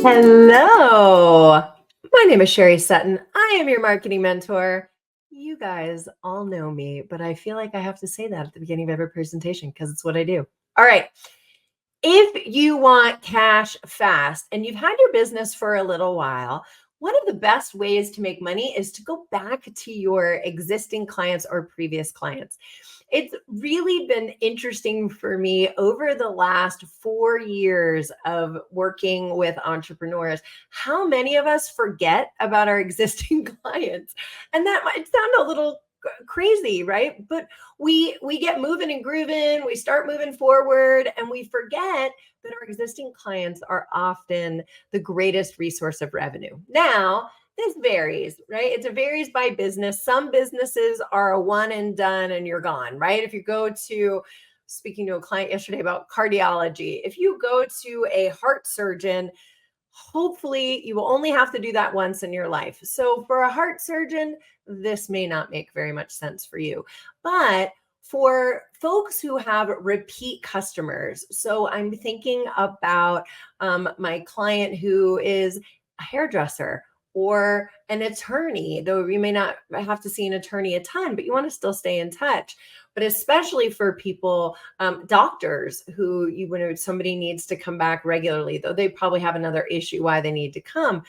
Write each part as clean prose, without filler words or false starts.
Hello. My name is Sherry Sutton. I am your marketing mentor. You guys all know me, but I feel like I have to say that at the beginning of every presentation because it's what I do. All right. If you want cash fast and you've had your business for a little while, one of the best ways to make money is to go back to your existing clients or previous clients. It's really been interesting for me over the last 4 years of working with entrepreneurs, how many of us forget about our existing clients. And that might sound a little crazy, right? But we get moving and grooving, we start moving forward, and we forget that our existing clients are often the greatest resource of revenue. Now, this varies, right? It varies by business. Some businesses are a one and done and you're gone, right? If you go to, speaking to a client yesterday about cardiology, if you go to a heart surgeon, hopefully you will only have to do that once in your life. So for a heart surgeon, this may not make very much sense for you. But for folks who have repeat customers, so I'm thinking about my client who is a hairdresser or an attorney, though you may not have to see an attorney a ton, but you want to still stay in touch. But especially for people, doctors who when somebody needs to come back regularly, though they probably have another issue why they need to come.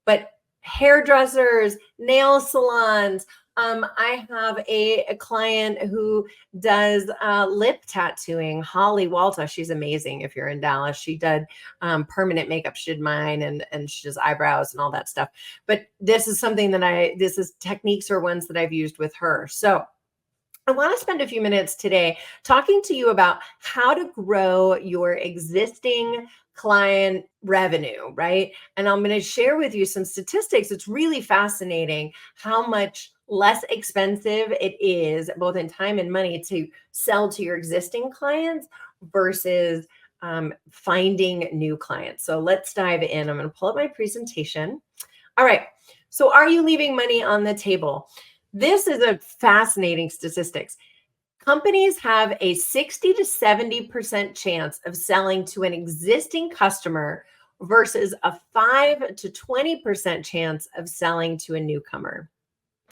But hairdressers, nail salons. I have a client who does lip tattooing, Holly Walta. She's amazing. If you're in Dallas, she did permanent makeup. She did mine and she does eyebrows and all that stuff. But this is something that this is techniques or ones that I've used with her. So I want to spend a few minutes today talking to you about how to grow your existing client revenue, right? And I'm going to share with you some statistics. It's really fascinating how much less expensive it is, both in time and money, to sell to your existing clients versus finding new clients. So let's dive in. I'm going to pull up my presentation. All right. So are you leaving money on the table? This is a fascinating statistics. Companies have a 60 to 70% chance of selling to an existing customer versus a 5 to 20% chance of selling to a newcomer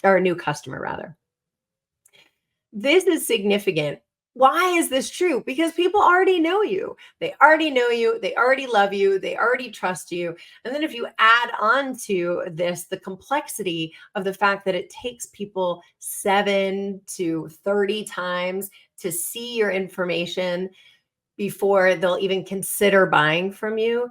or a new customer rather. This is significant. Why is this true? Because people already know you. They already know you. They already love you. They already trust you. And then if you add on to this, the complexity of the fact that it takes people 7 to 30 times to see your information before they'll even consider buying from you,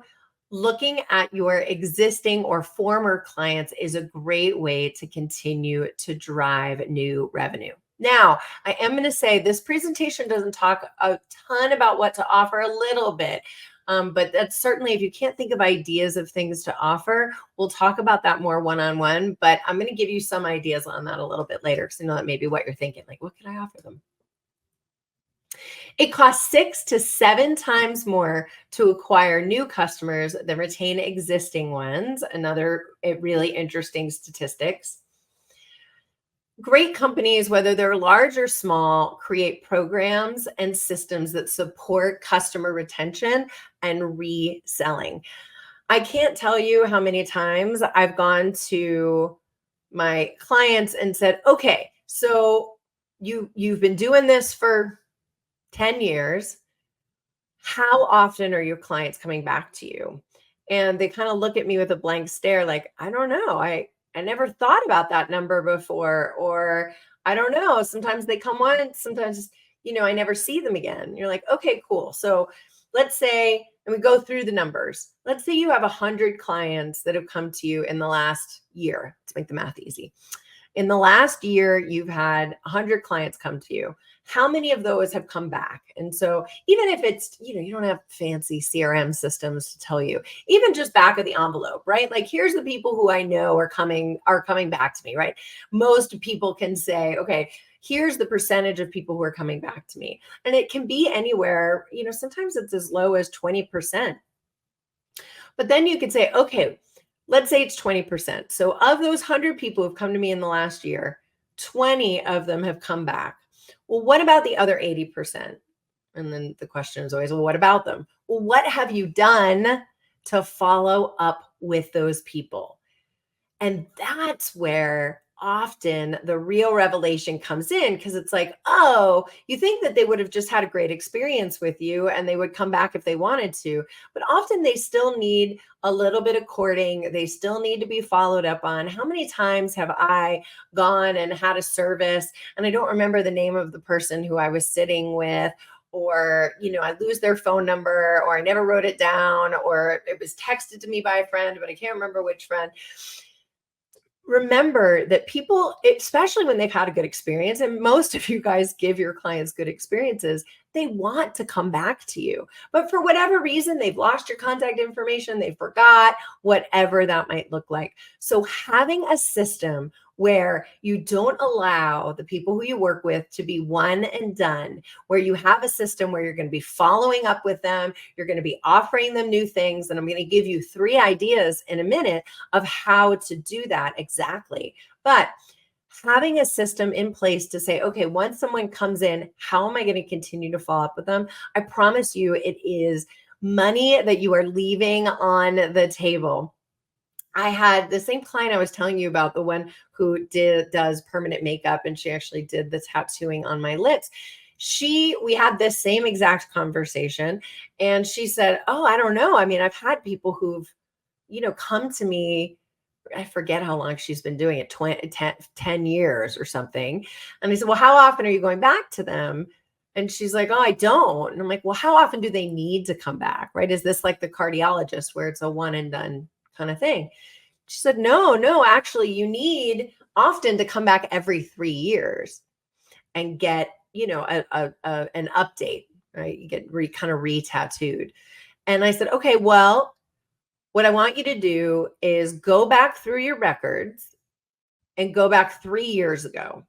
looking at your existing or former clients is a great way to continue to drive new revenue. Now, I am going to say this presentation doesn't talk a ton about what to offer, a little bit. But that's certainly, if you can't think of ideas of things to offer, we'll talk about that more one-on-one. But I'm going to give you some ideas on that a little bit later because I know that may be what you're thinking, like, what can I offer them? It costs 6 to 7 times more to acquire new customers than retain existing ones. Another really interesting statistics. Great companies, whether they're large or small, create programs and systems that support customer retention and reselling. I can't tell you how many times I've gone to my clients and said, okay, so you've been doing this for 10 years. How often are your clients coming back to you? And they kind of look at me with a blank stare, like, I don't know. I never thought about that number before, or I don't know. Sometimes they come once, sometimes, I never see them again. You're like, okay, cool. So let's say, and we go through the numbers. Let's say you have 100 clients that have come to you in the last year. Let's make the math easy. In the last year, you've had 100 clients come to you. How many of those have come back? And so even if it's, you don't have fancy CRM systems to tell you, even just back of the envelope, right? Like, here's the people who I know are coming back to me, right? Most people can say, okay, here's the percentage of people who are coming back to me. And it can be anywhere, sometimes it's as low as 20%. But then you could say, okay, let's say it's 20%. So of those 100 people who've come to me in the last year, 20 of them have come back. Well, what about the other 80%? And then the question is always, well, what about them? Well, what have you done to follow up with those people. And that's where often the real revelation comes in, because it's like, oh, you think that they would have just had a great experience with you and they would come back if they wanted to. But often they still need a little bit of courting. They still need to be followed up on. How many times have I gone and had a service and I don't remember the name of the person who I was sitting with? Or, I lose their phone number, or I never wrote it down, or it was texted to me by a friend, but I can't remember which friend. Remember that people, especially when they've had a good experience, and most of you guys give your clients good experiences, they want to come back to you. But for whatever reason, they've lost your contact information, they forgot, whatever that might look like. So having a system where you don't allow the people who you work with to be one and done, where you have a system where you're going to be following up with them, you're going to be offering them new things. And I'm going to give you 3 ideas in a minute of how to do that exactly. But having a system in place to say, okay, once someone comes in, how am I going to continue to follow up with them? I promise you, it is money that you are leaving on the table. I had the same client I was telling you about, the one who does permanent makeup, and she actually did the tattooing on my lips. We had this same exact conversation, and she said, "Oh, I don't know. I mean, I've had people who've, come to me. I forget how long she's been doing it, 10 years or something." And I said, "Well, how often are you going back to them?" And she's like, "Oh, I don't." And I'm like, "Well, how often do they need to come back? Right? Is this like the cardiologist where it's a one and done kind of thing?" She said, "No, no, actually, you need often to come back every 3 years and get, an update, right? You get kind of re-tattooed." And I said, "Okay, well, what I want you to do is go back through your records and go back 3 years ago.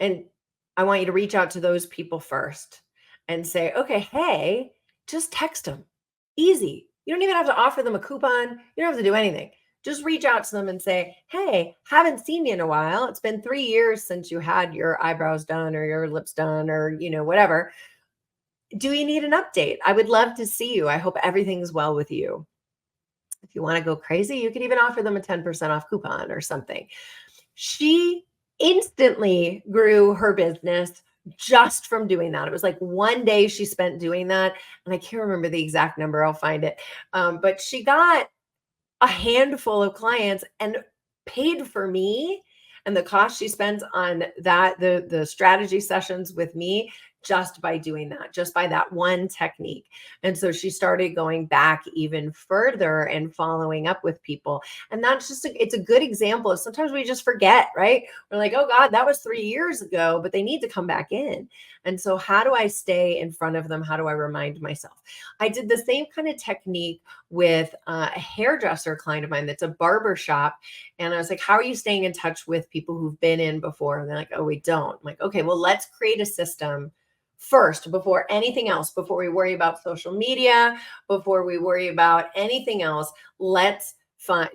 And I want you to reach out to those people first and say, okay, hey, just text them. Easy. You don't even have to offer them a coupon. You don't have to do anything. Just reach out to them and say, hey, haven't seen you in a while. It's been 3 years since you had your eyebrows done or your lips done or, whatever. Do you need an update? I would love to see you. I hope everything's well with you. If you want to go crazy, you could even offer them a 10% off coupon or something. She instantly grew her business just from doing that. It was like one day she spent doing that. And I can't remember the exact number. I'll find it. But she got a handful of clients and paid for me and the cost she spends on that, the strategy sessions with me, just by doing that, just by that one technique. And so she started going back even further and following up with people. And that's it's a good example of sometimes we just forget, right? We're like, oh God, that was 3 years ago, but they need to come back in. And so how do I stay in front of them? How do I remind myself? I did the same kind of technique with a hairdresser client of mine that's a barber shop. And I was like, how are you staying in touch with people who've been in before? And they're like, oh, we don't. I'm like, okay, well, let's create a system first before anything else, before we worry about social media, before we worry about anything else. Let's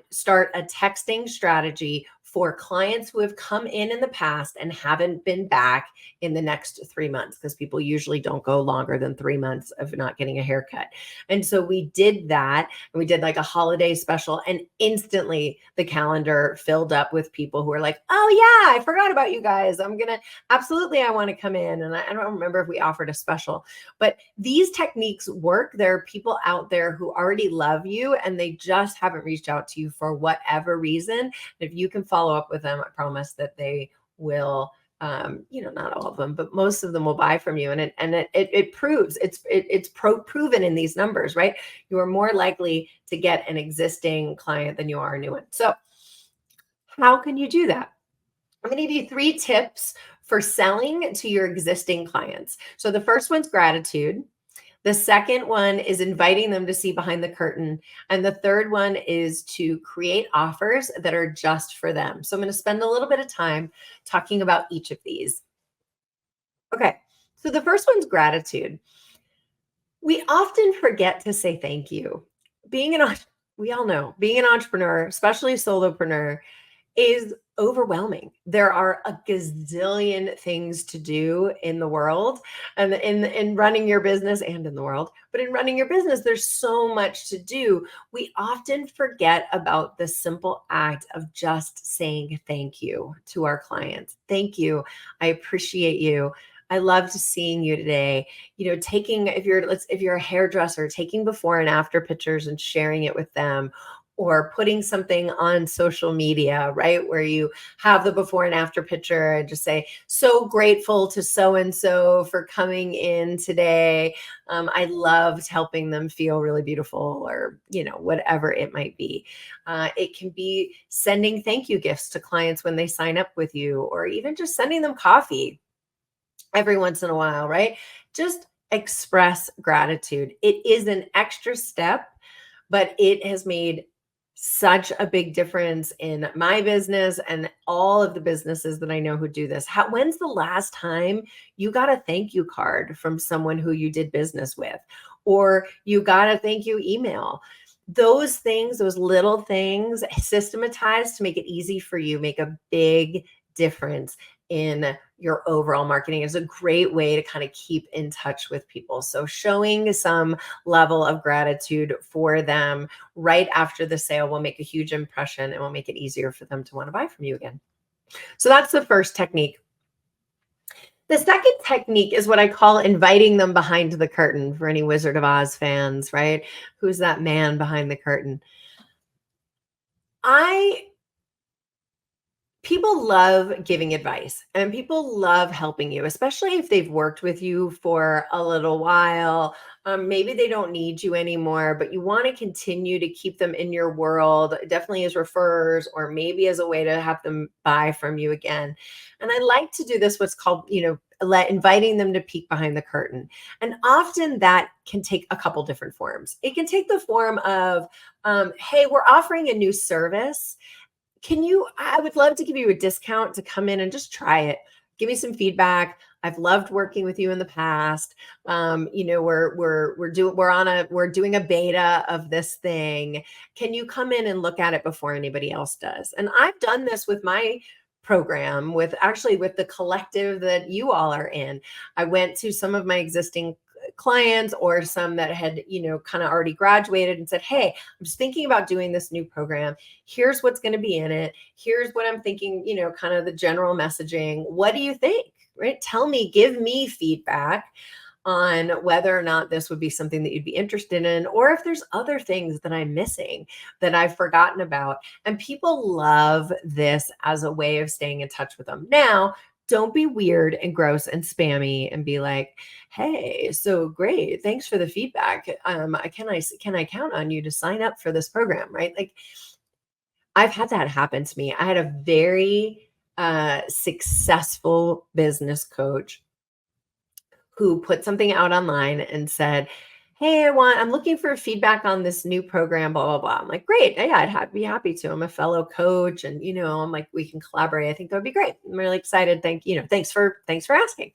start a texting strategy for clients who have come in the past and haven't been back in the next 3 months, because people usually don't go longer than 3 months of not getting a haircut. And so we did that, and we did like a holiday special, and instantly the calendar filled up with people who were like, oh yeah, I forgot about you guys. Absolutely, I want to come in. And I don't remember if we offered a special, but these techniques work. There are people out there who already love you and they just haven't reached out to you for whatever reason. If you can follow up with them, I promise that they will. Not all of them, but most of them will buy from you. And it proves it's proven in these numbers, right? You are more likely to get an existing client than you are a new one. So how can you do that? I'm going to give you 3 tips for selling to your existing clients. So the first one's gratitude. The second one is inviting them to see behind the curtain. And the third one is to create offers that are just for them. So I'm going to spend a little bit of time talking about each of these. Okay. So the first one's gratitude. We often forget to say thank you. We all know, being an entrepreneur, especially a solopreneur, is overwhelming. There are a gazillion things to do in the world and in running your business and in the world. But in running your business, there's so much to do. We often forget about the simple act of just saying thank you to our clients. Thank you. I appreciate you. I loved seeing you today. Taking if you're a hairdresser, taking before and after pictures and sharing it with them, or putting something on social media, right? Where you have the before and after picture and just say, so grateful to so and so for coming in today. I loved helping them feel really beautiful, or, whatever it might be. It can be sending thank you gifts to clients when they sign up with you, or even just sending them coffee every once in a while, right? Just express gratitude. It is an extra step, but it has made such a big difference in my business and all of the businesses that I know who do this. When's the last time you got a thank you card from someone who you did business with, or you got a thank you email? Those things, those little things systematized to make it easy for you, make a big difference in your overall marketing. Is a great way to kind of keep in touch with people. So showing some level of gratitude for them right after the sale will make a huge impression and will make it easier for them to want to buy from you again. So that's the first technique. The second technique is what I call inviting them behind the curtain, for any Wizard of Oz fans, right? Who's that man behind the curtain? I People love giving advice, and people love helping you, especially if they've worked with you for a little while. Maybe they don't need you anymore, but you want to continue to keep them in your world, definitely as referrers, or maybe as a way to have them buy from you again. And I like to do this, what's called, inviting them to peek behind the curtain. And often that can take a couple different forms. It can take the form of, hey, we're offering a new service. I would love to give you a discount to come in and just try it. Give me some feedback. I've loved working with you in the past. We're doing a beta of this thing. Can you come in and look at it before anybody else does? And I've done this with my program, with the collective that you all are in. I went to some of my existing clients, or some that had, kind of already graduated, and said, hey, I'm just thinking about doing this new program. Here's what's going to be in it. Here's what I'm thinking, kind of the general messaging. What do you think? Right? Tell me, give me feedback on whether or not this would be something that you'd be interested in, or if there's other things that I'm missing that I've forgotten about. And people love this as a way of staying in touch with them. Now, don't be weird and gross and spammy and be like, hey, so great, thanks for the feedback. Can I count on you to sign up for this program? Right? Like, I've had that happen to me. I had a very successful business coach who put something out online and said, hey, I'm looking for feedback on this new program, blah, blah, blah. I'm like, great. Yeah, be happy to. I'm a fellow coach, and, I'm like, we can collaborate. I think that would be great. I'm really excited. Thanks for asking.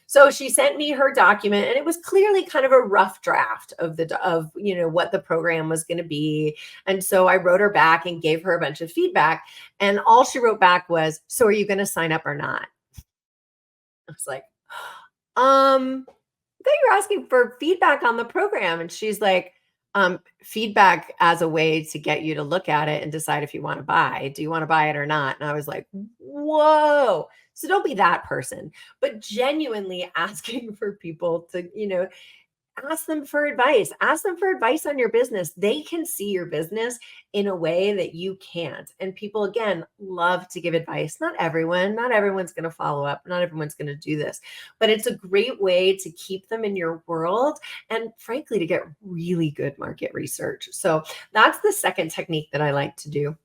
So she sent me her document, and it was clearly kind of a rough draft of what the program was going to be. And so I wrote her back and gave her a bunch of feedback. And all she wrote back was, so are you going to sign up or not? I was like, I thought you were asking for feedback on the program. And she's like, feedback as a way to get you to look at it and decide if you want to buy. Do you want to buy it or not? And I was like, whoa. So don't be that person, but genuinely asking for people to, ask them for advice. Ask them for advice on your business. They can see your business in a way that you can't. And people, again, love to give advice. Not everyone's going to follow up. Not everyone's going to do this, but it's a great way to keep them in your world, and frankly, to get really good market research. So that's the second technique that I like to do.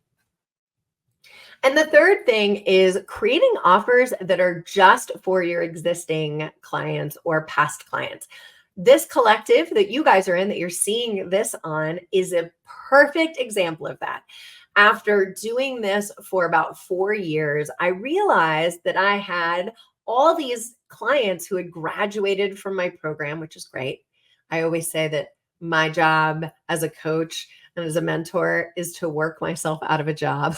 And the third thing is creating offers that are just for your existing clients or past clients. This collective that you guys are in, that you're seeing this on, is a perfect example of that. After doing this for about 4 years, I realized that I had all these clients who had graduated from my program, which is great. I always say that my job as a coach and as a mentor is to work myself out of a job.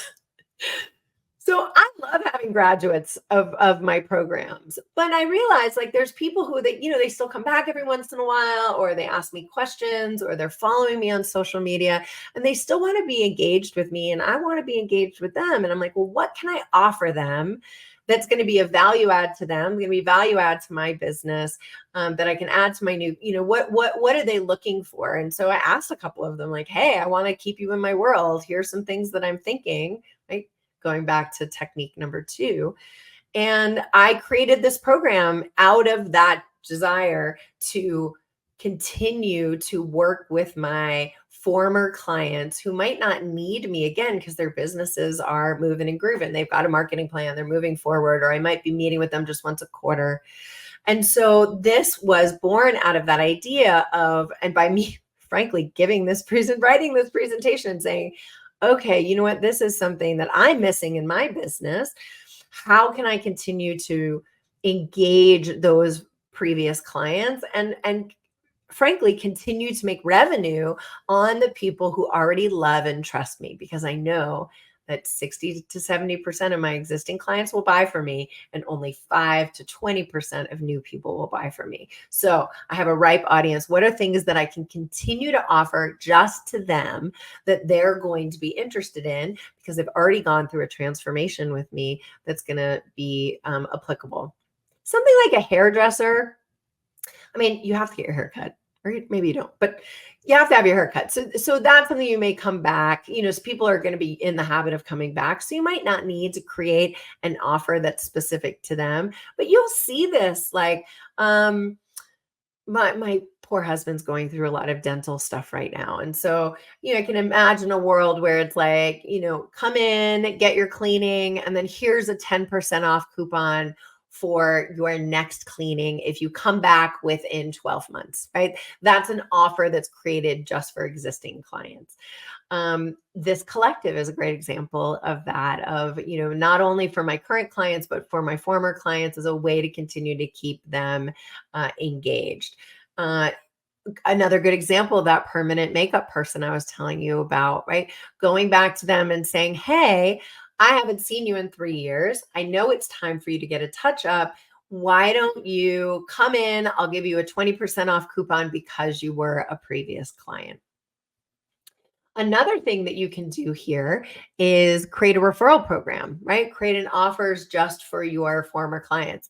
So I love having graduates of my programs, but I realize like there's people who they still come back every once in a while, or they ask me questions, or they're following me on social media, and they still want to be engaged with me, and I want to be engaged with them. And I'm like, well, what can I offer them that's going to be a value add to them, going to be value add to my business, that I can add to my new, what are they looking for? And so I asked a couple of them, like, hey, I want to keep you in my world. Here's some things that I'm thinking, right? Going back to technique number two. And I created this program out of that desire to continue to work with my former clients who might not need me again because their businesses are moving and grooving. They've got a marketing plan, they're moving forward, or I might be meeting with them just once a quarter. And so this was born out of that idea of, and by me, frankly, writing this presentation and saying, okay, you know what? This is something that I'm missing in my business. How can I continue to engage those previous clients and frankly continue to make revenue on the people who already love and trust me, because I know that 60 to 70% of my existing clients will buy from me, and only 5 to 20% of new people will buy from me. So I have a ripe audience. What are things that I can continue to offer just to them that they're going to be interested in because they've already gone through a transformation with me that's going to be applicable? Something like a hairdresser. I mean, you have to get your hair cut, or maybe you don't, but you have to have your hair cut. So that's something you may come back. So people are going to be in the habit of coming back. So you might not need to create an offer that's specific to them, but you'll see this like, my poor husband's going through a lot of dental stuff right now. And so, I can imagine a world where it's like, come in, get your cleaning, and then here's a 10% off coupon for your next cleaning if you come back within 12 months, right? That's an offer that's created just for existing clients. This collective is a great example of that, of, not only for my current clients, but for my former clients, as a way to continue to keep them engaged. Uh, Another good example of that permanent makeup person I was telling you about, right? Going back to them and saying, hey, I haven't seen you in 3 years. I know it's time for you to get a touch up. Why don't you come in? I'll give you a 20% off coupon because you were a previous client. Another thing that you can do here is create a referral program, right? Create an offers just for your former clients.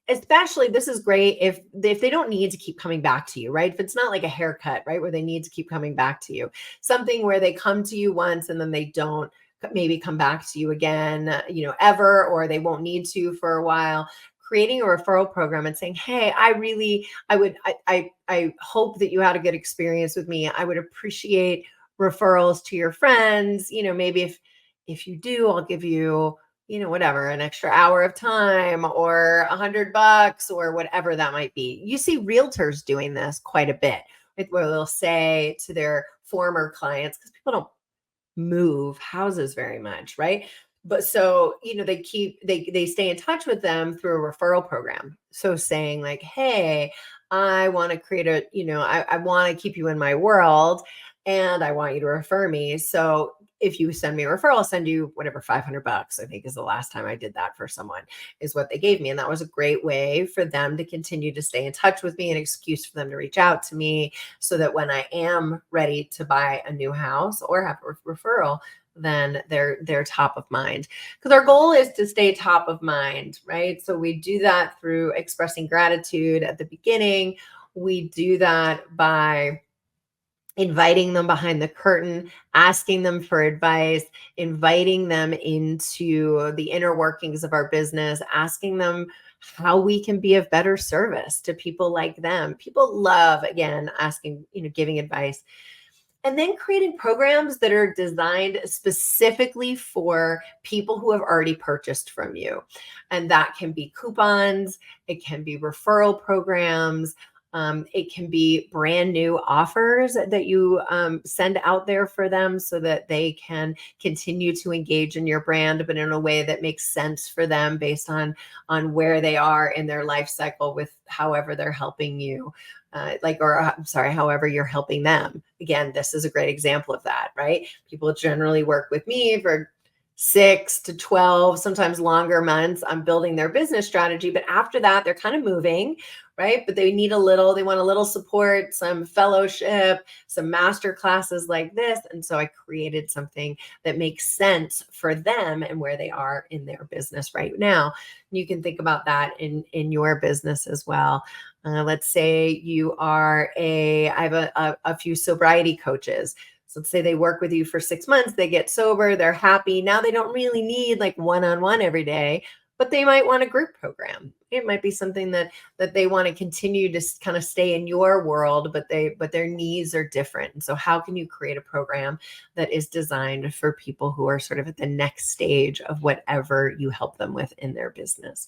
Especially, this is great if they don't need to keep coming back to you, right? If it's not like a haircut, right, where they need to keep coming back to you, something where they come to you once and then they don't maybe come back to you again, ever, or they won't need to for a while. Creating a referral program and saying, hey, I hope that you had a good experience with me. I would appreciate referrals to your friends. Maybe if you do, I'll give you, whatever, an extra hour of time or $100 or whatever that might be. You see realtors doing this quite a bit, right? Where they'll say to their former clients, because people don't move houses very much, right? But so, they stay in touch with them through a referral program. So saying like, hey, I want to create I want to keep you in my world and I want you to refer me. So if you send me a referral, I'll send you whatever, $500, I think is the last time I did that for someone, is what they gave me. And that was a great way for them to continue to stay in touch with me, an excuse for them to reach out to me, so that when I am ready to buy a new house or have a referral, then they're top of mind. Because our goal is to stay top of mind, right? So we do that through expressing gratitude at the beginning. We do that by inviting them behind the curtain, asking them for advice, inviting them into the inner workings of our business, asking them how we can be of better service to people like them. People love, again, asking, giving advice. And then creating programs that are designed specifically for people who have already purchased from you. And that can be coupons, it can be referral programs, it can be brand new offers that you send out there for them so that they can continue to engage in your brand, but in a way that makes sense for them based on where they are in their life cycle with however they're helping you. However you're helping them. Again, this is a great example of that, right? People generally work with me for 6 to 12, sometimes longer months on building their business strategy. But after that, they're kind of moving, right? But they want a little support, some fellowship, some master classes like this. And so I created something that makes sense for them and where they are in their business right now. You can think about that in your business as well. Let's say I have a few sobriety coaches. So let's say they work with you for 6 months, they get sober, they're happy. Now they don't really need like one-on-one every day, but they might want a group program. It might be something that they want to continue to kind of stay in your world, but their needs are different. And so how can you create a program that is designed for people who are sort of at the next stage of whatever you help them with in their business?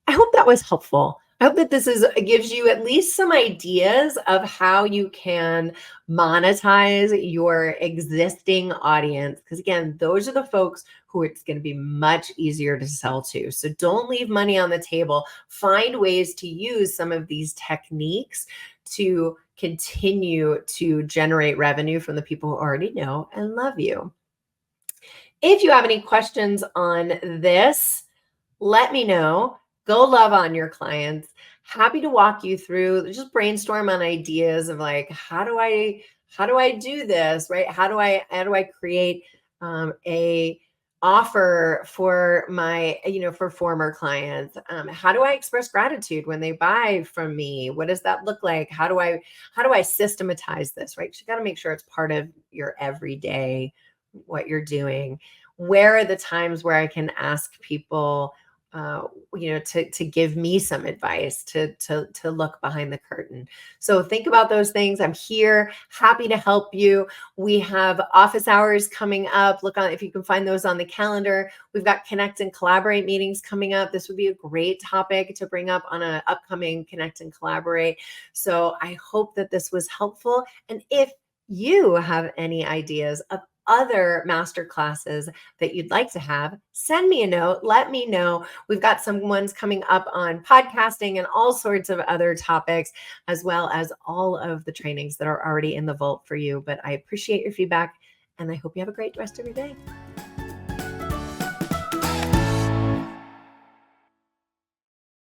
I hope that was helpful. I hope that gives you at least some ideas of how you can monetize your existing audience. Because again, those are the folks who it's going to be much easier to sell to. So don't leave money on the table. Find ways to use some of these techniques to continue to generate revenue from the people who already know and love you. If you have any questions on this, let me know. Go love on your clients. Happy to walk you through, just brainstorm on ideas of like, how do I do this, right? How do I create a offer for my, for former clients? How do I express gratitude when they buy from me? What does that look like? How do I systematize this, right? You got to make sure it's part of your everyday, what you're doing. Where are the times where I can ask people, uh, to give me some advice, to look behind the curtain. So think about those things. I'm here, happy to help you. We have office hours coming up. Look on if you can find those on the calendar. We've got Connect and Collaborate meetings coming up. This would be a great topic to bring up on an upcoming Connect and Collaborate. So I hope that this was helpful. And if you have any ideas of other master classes that you'd like to have, send me a note. Let me know. We've got some ones coming up on podcasting and all sorts of other topics, as well as all of the trainings that are already in the vault for you. But I appreciate your feedback and I hope you have a great rest of your day.